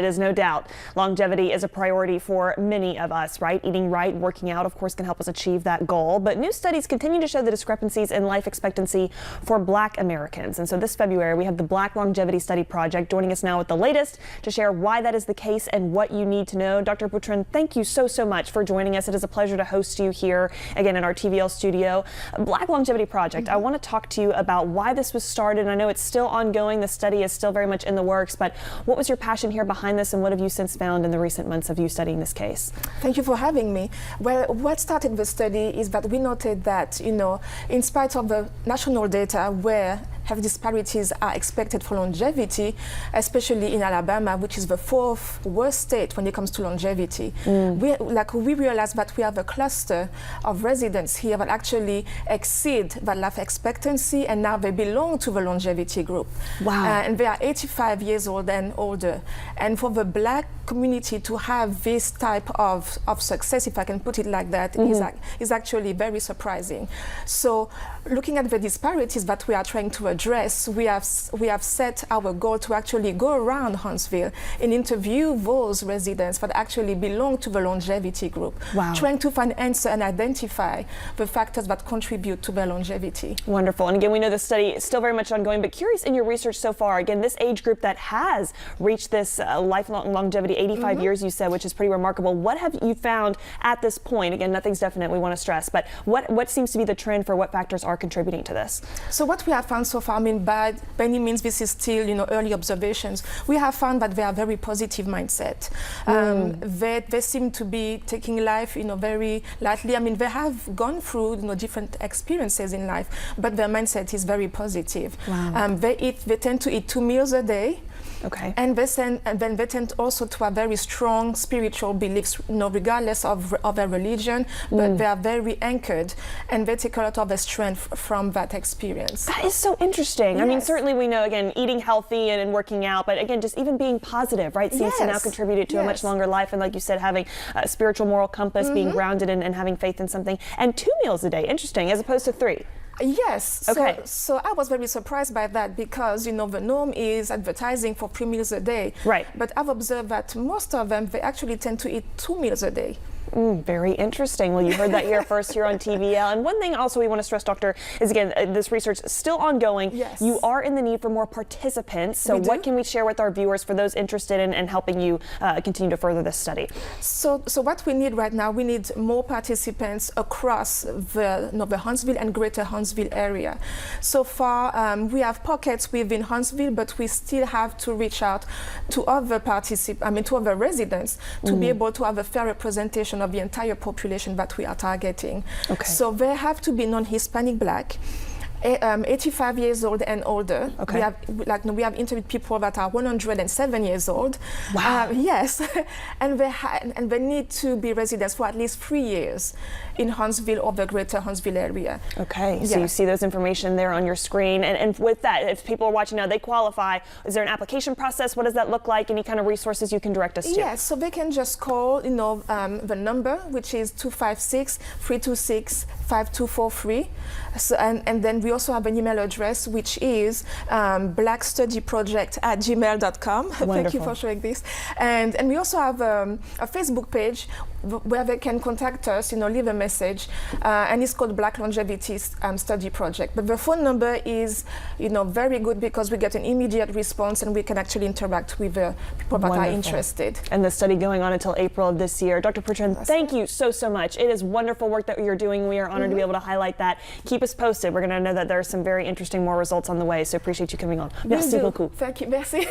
It is no doubt. Longevity is a priority for many of us, right? Eating right, working out, of course, can help us achieve that goal. But new studies continue to show the discrepancies in life expectancy for Black Americans. And so this February, we have the Black Longevity Study Project joining us now with the latest to share why that is the case and what you need to know. Dr. Boutron, thank you so much for joining us. It is a pleasure to host you here again in our TVL studio. Black Longevity Project, I want to talk to you about why this was started. I know it's still ongoing. The study is still very much in the works, but what was your passion here behind this, and what have you since found in the recent months of you studying this case? Thank you for having me. Well, what started the study is that we noted that, in spite of the national data where health disparities are expected for longevity, especially in Alabama, which is the fourth worst state when it comes to longevity. We realized that we have a cluster of residents here that actually exceed that life expectancy, and now they belong to the longevity group. Wow. And they are 85 years old and older. And for the Black community to have this type of success, if I can put it like that, is actually very surprising. So looking at the disparities that we are trying to address, we have set our goal to actually go around Huntsville and interview those residents that actually belong to the longevity group, trying to find answer and identify the factors that contribute to their longevity. Wonderful. And again, we know the study is still very much ongoing, but curious in your research so far, again, this age group that has reached this lifelong longevity, 85 years you said, which is pretty remarkable. What have you found at this point? Again, nothing's definite, we want to stress, but what seems to be the trend for what factors are contributing to this? So what we have found so far, by any means this is still early observations, we have found that they are very positive mindset. They seem to be taking life very lightly. They have gone through different experiences in life, but their mindset is very positive. They tend to eat 2 meals a day. Okay. And then they tend also to have very strong spiritual beliefs, regardless of their religion, but they are very anchored, and they take a lot of their strength from that experience. That is so interesting. Yes. I mean, certainly we know, again, eating healthy and working out, but again, just even being positive, right, seems to now contribute to a much longer life. And like you said, having a spiritual moral compass, being grounded and having faith in something. And 2 meals a day, interesting, as opposed to 3. Yes. Okay. So I was very surprised by that because, the norm is advertising for 3 meals a day. Right. But I've observed that most of them, they actually tend to eat 2 meals a day. Very interesting. Well, you heard that here first here on TVL. And one thing also we want to stress, Doctor, is again, this research is still ongoing. Yes. You are in the need for more participants. So what can we share with our viewers for those interested in helping you continue to further this study? So what we need right now, we need more participants across the Huntsville and greater Huntsville area. So far, we have pockets within Huntsville, but we still have to reach out to other to other residents to be able to have a fair representation of the entire population that we are targeting. Okay. So they have to be non-Hispanic Black, 85 years old and older. Okay. We have interviewed people that are 107 years old. Wow. Yes, and they need to be residents for at least 3 years in Huntsville or the greater Huntsville area. Okay, so you see those information there on your screen. And with that, if people are watching now, they qualify. Is there an application process? What does that look like? Any kind of resources you can direct us to? Yes, so they can just call, the number, which is 256-326-5243. So, and then we also have an email address, which is blackstudyproject@gmail.com. Thank you for showing this. And we also have a Facebook page where they can contact us, leave a message, and it's called Black Longevity Study Project. But the phone number is, very good because we get an immediate response and we can actually interact with the people that are interested. And the study going on until April of this year. Dr. Boutron, thank you so much. It is wonderful work that you're doing. We are honored to be able to highlight that. Keep us posted. We're going to know that there are some very interesting more results on the way. So appreciate you coming on. Merci beaucoup. Thank you. Merci.